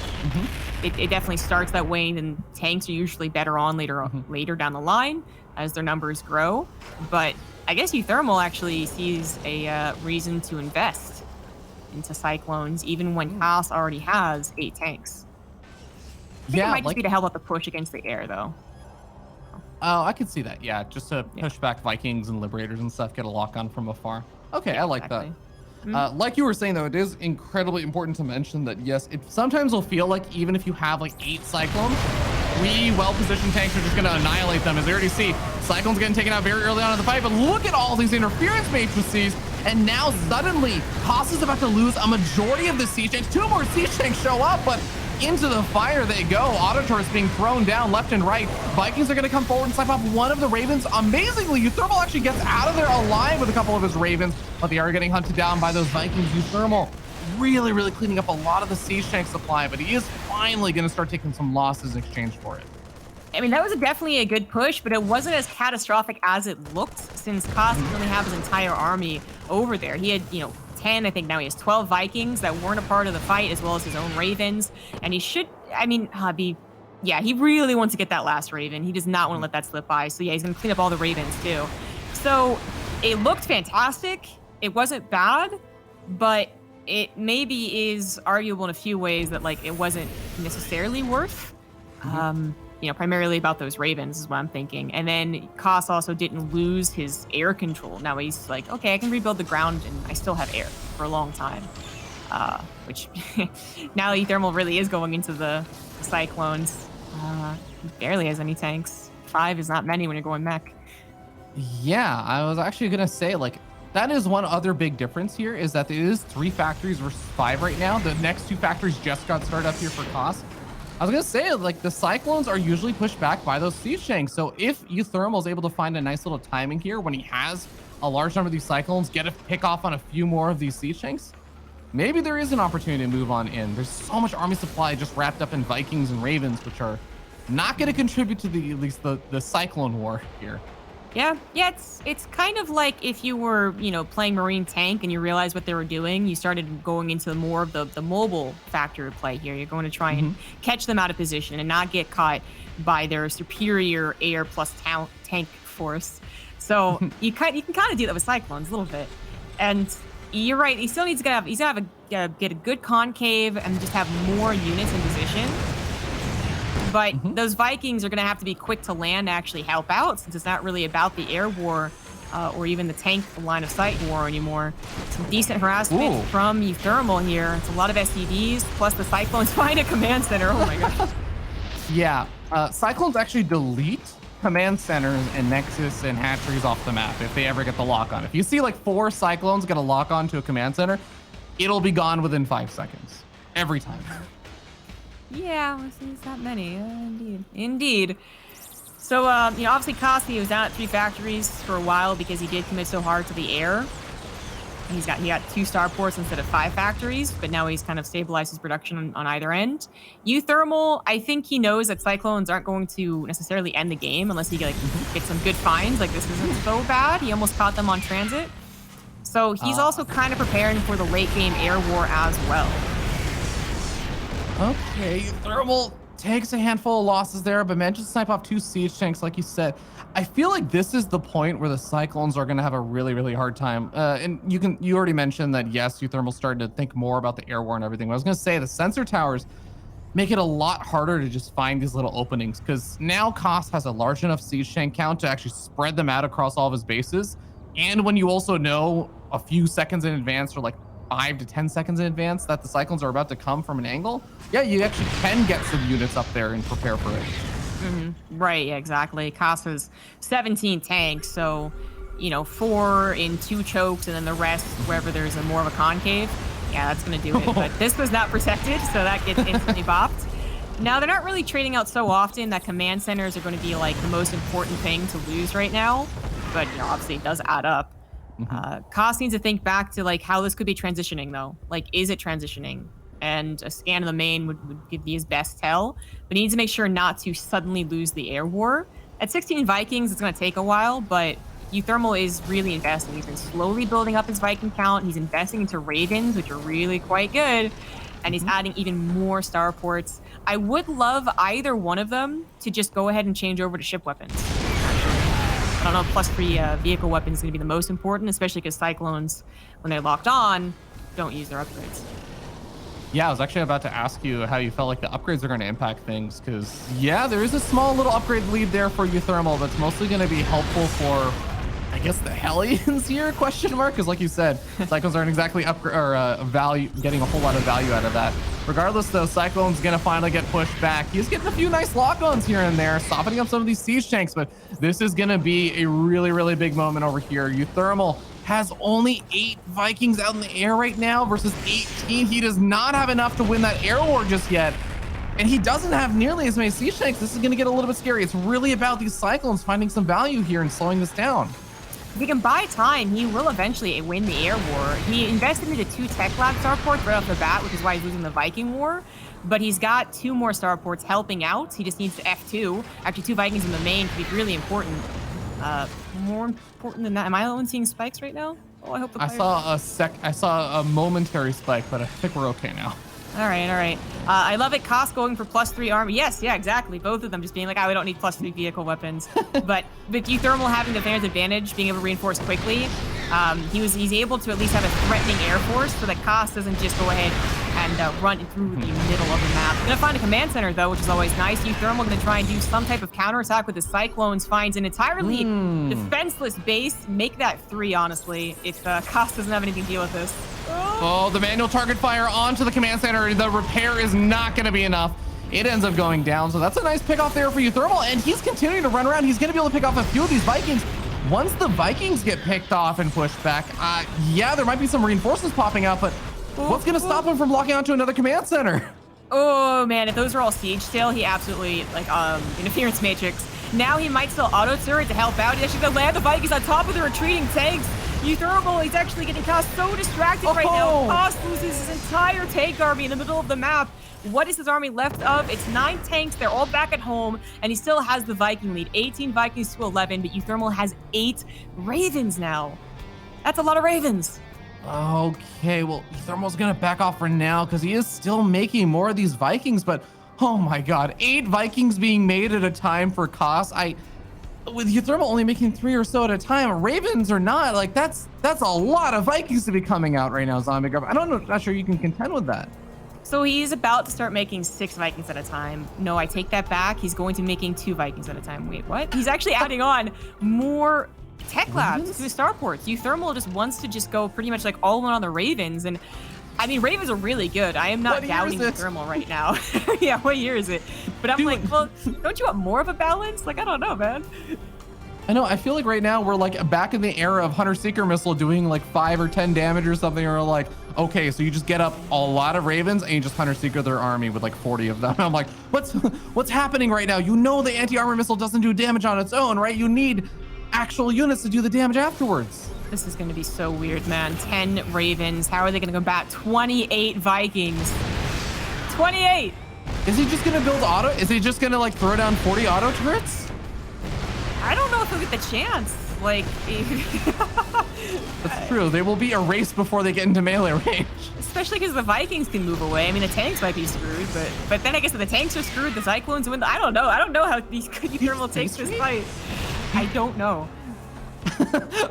it definitely starts that way, and tanks are usually better on later down the line as their numbers grow. But I guess uThermal actually sees a reason to invest into Cyclones, even when Koss already has 8 tanks. I think it might just be to help out the push against the air, though. Oh, I could see that. Yeah, just to push back Vikings and Liberators and stuff, get a lock on from afar. Okay, yeah, I like that. Like you were saying, though, it is incredibly important to mention that, yes, it sometimes will feel like even if you have like 8 Cyclones, 3 well-positioned tanks are just going to annihilate them. As we already see, Cyclones getting taken out very early on in the fight, but look at all these interference matrices. And now suddenly, Koss is about to lose a majority of the siege tanks. 2 more siege tanks show up, but into the fire they go. Auto turrets being thrown down left and right. Vikings are going to come forward and snipe off one of the Ravens. Amazingly, uThermal actually gets out of there alive with a couple of his Ravens, but they are getting hunted down by those Vikings. uThermal really cleaning up a lot of the siege tank supply, but he is finally going to start taking some losses in exchange for it. I mean, that was definitely a good push, but it wasn't as catastrophic as it looked, since Koss didn't really have his entire army over there. He had, 10, I think now he has 12 Vikings that weren't a part of the fight, as well as his own Ravens. And he should, he really wants to get that last Raven. He does not want to let that slip by. So yeah, he's going to clean up all the Ravens too. So it looked fantastic. It wasn't bad, but it maybe is arguable in a few ways that like it wasn't necessarily worth. Primarily about those Ravens is what I'm thinking. And then Koss also didn't lose his air control. Now he's like, okay, I can rebuild the ground and I still have air for a long time. Which now uThermal really is going into the Cyclones. He barely has any tanks. 5 is not many when you're going mech. Yeah, I was actually gonna say, like, that is one other big difference here, is that there is 3 factories versus 5 right now. The next 2 factories just got started up here for Koss. I was gonna say, like, the Cyclones are usually pushed back by those siege tanks. So if uThermal is able to find a nice little timing here when he has a large number of these Cyclones, get a pick off on a few more of these siege tanks, maybe there is an opportunity to move on in. There's so much army supply just wrapped up in Vikings and Ravens, which are not going to contribute to at least the Cyclone war here. Yeah, it's kind of like if you were, playing Marine Tank and you realized what they were doing, you started going into more of the mobile factor of play here. You're going to try and catch them out of position and not get caught by their superior air plus tank force. So you can kind of do that with Cyclones a little bit. And you're right, he still needs to get a good concave and just have more units in position. But those Vikings are going to have to be quick to land to actually help out, since it's not really about the air war or even the tank line of sight war anymore. Some decent harassment from uThermal here. It's a lot of SCVs, plus the Cyclones find a command center. Oh my gosh. Yeah, Cyclones actually delete command centers and Nexus and hatcheries off the map if they ever get the lock on. If you see like 4 Cyclones get a lock on to a command center, it'll be gone within 5 seconds. Every time. Yeah, it's not many. Indeed. So, obviously Koss was down at 3 factories for a while because he did commit so hard to the air. He got 2 starports instead of 5 factories, but now he's kind of stabilized his production on either end. uThermal, I think he knows that Cyclones aren't going to necessarily end the game unless he gets some good finds. Like, this isn't so bad. He almost caught them on transit. So he's also kind of preparing for the late game air war as well. Okay, uThermal takes a handful of losses there, but managed to snipe off 2 siege tanks, like you said. I feel like this is the point where the Cyclones are going to have a really, really hard time. And you already mentioned that, yes, uThermal started to think more about the air war and everything. But I was going to say the sensor towers make it a lot harder to just find these little openings, because now Koss has a large enough siege tank count to actually spread them out across all of his bases. And when you also know a few seconds in advance, or like 5 to 10 seconds in advance, that the Cyclones are about to come from an angle, yeah, you actually can get some units up there and prepare for it. Right, yeah, exactly. Koss has 17 tanks, so 4 in 2 chokes, and then the rest wherever there's more of a concave. Yeah, that's gonna do it. But this was not protected, so that gets instantly bopped. Now, they're not really trading out so often that command centers are going to be like the most important thing to lose right now, but obviously it does add up. Koss needs to think back to like how this could be transitioning though. Like, is it transitioning? And a scan of the main would be his best tell, but he needs to make sure not to suddenly lose the air war. At 16 Vikings, it's going to take a while, but uThermal is really investing. He's been slowly building up his Viking count. He's investing into Ravens, which are really quite good, and he's adding even more starports. I would love either one of them to just go ahead and change over to ship weapons. I don't know, +3 vehicle weapons is going to be the most important, especially because Cyclones, when they're locked on, don't use their upgrades. Yeah, I was actually about to ask you how you felt like the upgrades are going to impact things, because, yeah, there is a small little upgrade lead there for uThermal that's mostly going to be helpful for, I guess, the Hellions here, question mark, because like you said, Cyclones aren't exactly getting a whole lot of value out of that. Regardless, though, Cyclone's going to finally get pushed back. He's getting a few nice lock-ons here and there, softening up some of these siege tanks, but this is going to be a really, really big moment over here. uThermal has only 8 Vikings out in the air right now versus 18. He does not have enough to win that air war just yet. And he doesn't have nearly as many siege tanks. This is going to get a little bit scary. It's really about these Cyclones finding some value here and slowing this down. If he can buy time, he will eventually win the air war. He invested into 2 tech lab starports right off the bat, which is why he's losing the Viking war. But he's got 2 more starports helping out. He just needs to F2. Actually, 2 Vikings in the main could be really important. More important than that. Am I the one seeing spikes right now? Oh, I hope the I saw a momentary spike, but I think we're okay now. All right. I love it. Koss going for +3 armor. Yes, yeah, exactly. Both of them just being like, we don't need +3 vehicle weapons. But with uThermal having the vantage advantage, being able to reinforce quickly, He's able to at least have a threatening air force so that Koss doesn't just go ahead and run through the middle of the map. Gonna find a command center though, which is always nice. uThermal gonna try and do some type of counterattack with the Cyclones, finds an entirely defenseless base. Make that 3, honestly, if Koss doesn't have anything to deal with this. Oh, the manual target fire onto the command center. The repair is not gonna be enough. It ends up going down, so that's a nice pick off there for uThermal, and he's continuing to run around. He's gonna be able to pick off a few of these Vikings. Once the Vikings get picked off and pushed back, yeah, there might be some reinforcements popping out, but what's gonna stop him from locking onto another command center? Oh man, if those are all siege still, he absolutely like interference matrix. Now he might still auto turret to help out. He's actually gonna land the Vikings on top of the retreating tanks. uThermal, he's actually getting Koss so distracted right now. Koss loses his entire tank army in the middle of the map. What is his army left of? It's 9 tanks. They're all back at home, and he still has the Viking lead. 18 Vikings to 11, but uThermal has 8 Ravens now. That's a lot of Ravens. Okay, well, uThermal's gonna back off for now because he is still making more of these Vikings, but oh my god, 8 Vikings being made at a time for Koss. With uThermal only making 3 or so at a time, Ravens or not, like that's a lot of Vikings to be coming out right now, Zombie Grub. Not sure you can contend with that. So he's about to start making 6 Vikings at a time. No, I take that back. He's going to making 2 Vikings at a time. Wait, what? He's actually adding on more tech labs to his starports. uThermal just wants to just go pretty much like all in on the Ravens. And I mean, Ravens are really good. I am not doubting uThermal right now. Yeah, what year is it? But I'm like, well, don't you want more of a balance? Like, I don't know, man. I know, I feel like right now we're like back in the era of Hunter-Seeker Missile doing like 5 or 10 damage or something, or like, okay, so you just get up a lot of Ravens and you just Hunter-Seeker their army with like 40 of them. I'm like, what's happening right now? You know the anti-armor missile doesn't do damage on its own, right? You need actual units to do the damage afterwards. This is going to be so weird, man. 10 Ravens. How are they going to combat 28 Vikings? 28! Is he just going to build auto? Is he just going to like throw down 40 auto turrets? I don't know if he'll get the chance. Like, that's true. They will be erased before they get into melee range. Especially because the Vikings can move away. I mean, the tanks might be screwed, but then I guess if the tanks are screwed, the Cyclones win. I don't know. I don't know how these uThermal takes this fight. I don't know.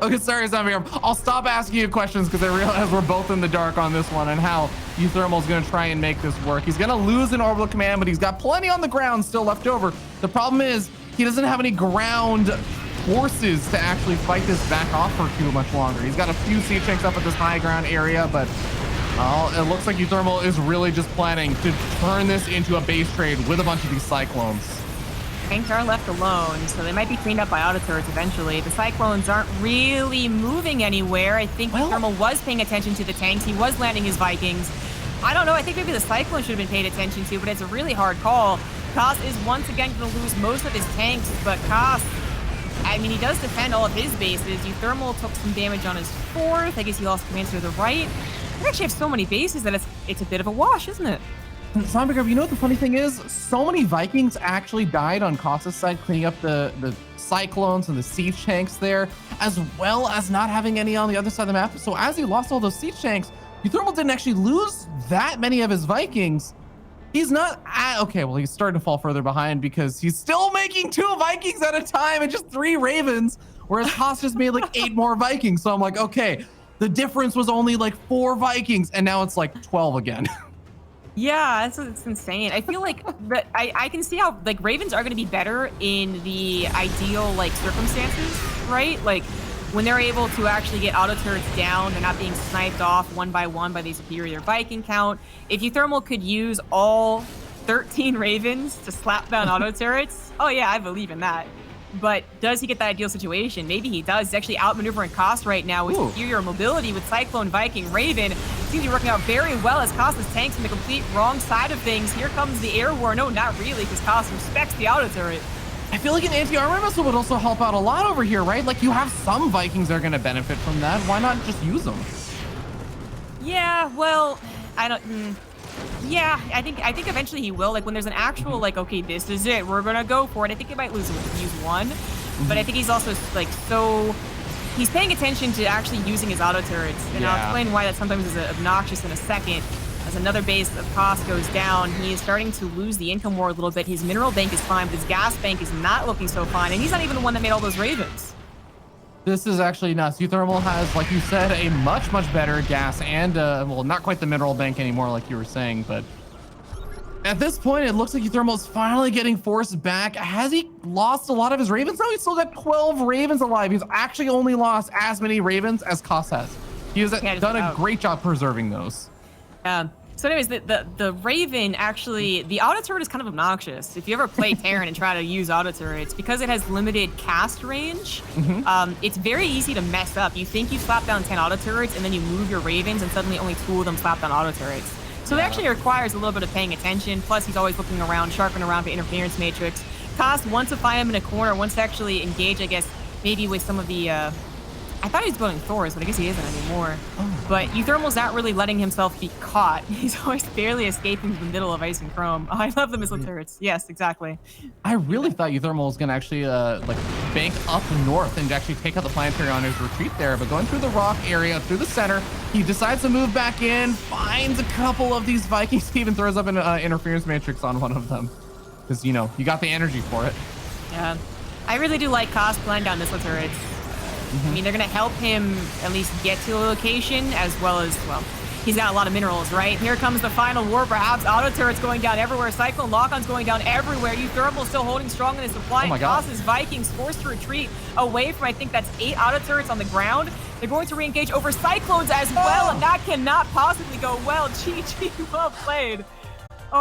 Okay, sorry, Zombie. I'll stop asking you questions because I realize we're both in the dark on this one and how uThermal's going to try and make this work. He's going to lose an orbital command, but he's got plenty on the ground still left over. The problem is he doesn't have any ground forces to actually fight this back off for too much longer. He's got a few siege tanks up at this high ground area, but it looks like uThermal is really just planning to turn this into a base trade with a bunch of these Cyclones. Tanks are left alone, so they might be cleaned up by auto turrets eventually. The Cyclones aren't really moving anywhere. I think uThermal was paying attention to the tanks. He was landing his Vikings. I don't know. I think maybe the Cyclones should have been paid attention to, but it's a really hard call. Koss is once again going to lose most of his tanks, but Koss, I mean, he does defend all of his bases. uThermal took some damage on his 4th. I guess he lost command to the right. We actually have so many bases that it's a bit of a wash, isn't it? Zombie Grub, you know what the funny thing is? So many Vikings actually died on Koss's side, cleaning up the Cyclones and the siege tanks there, as well as not having any on the other side of the map. So as he lost all those siege tanks, uThermal didn't actually lose that many of his Vikings. He's not okay, well, he's starting to fall further behind because he's still making 2 Vikings at a time and just 3 Ravens, whereas Koss just made like 8 more Vikings. So I'm like, okay, the difference was only like 4 Vikings, and now it's like 12 again. Yeah, it's insane. I feel like that I can see how like Ravens are going to be better in the ideal like circumstances, right? Like when they're able to actually get auto turrets down, they're not being sniped off one by one by the superior Viking count. If uThermal could use all 13 Ravens to slap down auto turrets, oh yeah, I believe in that. But does he get that ideal situation? Maybe he does. He's actually outmaneuvering Koss right now with superior mobility with Cyclone, Viking, Raven. Seems to be working out very well as Koss's tanks on the complete wrong side of things. Here comes the air war. No, not really, because Koss respects the auto turret. I feel like an anti-armor missile would also help out a lot over here, right? Like you have some Vikings that are going to benefit from that. Why not just use them? Yeah, well, I don't... Yeah, I think eventually he will. Like when there's an actual like, okay, this is it, we're gonna go for it. I think he might use one, but I think he's also like he's paying attention to actually using his auto turrets, and I'll explain why that sometimes is obnoxious in a second. As another base of Koss goes down, he is starting to lose the income war a little bit. His mineral bank is fine, but his gas bank is not looking so fine, and he's not even the one that made all those Ravens. This is actually nuts. uThermal has, like you said, a much better gas and, well, not quite the mineral bank anymore, like you were saying, but at this point, it looks like uThermal is finally getting forced back. Has he lost a lot of his Ravens? No, he's still got 12 Ravens alive. He's actually only lost as many Ravens as Koss has. He has done a great job preserving those. So anyways, the Raven, actually, the auto turret is kind of obnoxious. If you ever play Terran and try to use auto turrets, because it has limited cast range, it's very easy to mess up. You think you slap down 10 auto turrets, and then you move your Ravens, and suddenly only 2 of them slap down auto turrets. So it actually requires a little bit of paying attention. Plus, he's always looking around, sharpening around for interference matrix. Koss wants to find him in a corner, wants to actually engage, I guess, maybe with some of the... I thought he was building Thors, but I guess he isn't anymore. But uThermal's not really letting himself be caught. He's always barely escaping from the middle of Ice and Chrome. Oh, I love the missile turrets. Yes, exactly. I really thought uThermal was going to actually like bank up north and actually take out the planetary on his retreat there. But going through the rock area, through the center, he decides to move back in, finds a couple of these Vikings. He even throws up an interference matrix on one of them. Because, you know, you got the energy for it. Yeah. I really do like Koss playing down missile turrets. I mean, they're going to help him at least get to the location, as well as, well, he's got a lot of minerals, right? Here comes the final war, perhaps. Auto turrets going down everywhere. Cyclone lock-on's going down everywhere. uThermal still holding strong in his supply. Oh Koss's Vikings forced to retreat away from, I think that's 8 auto turrets on the ground. They're going to re-engage over Cyclones as well, and that cannot possibly go well. GG, well played.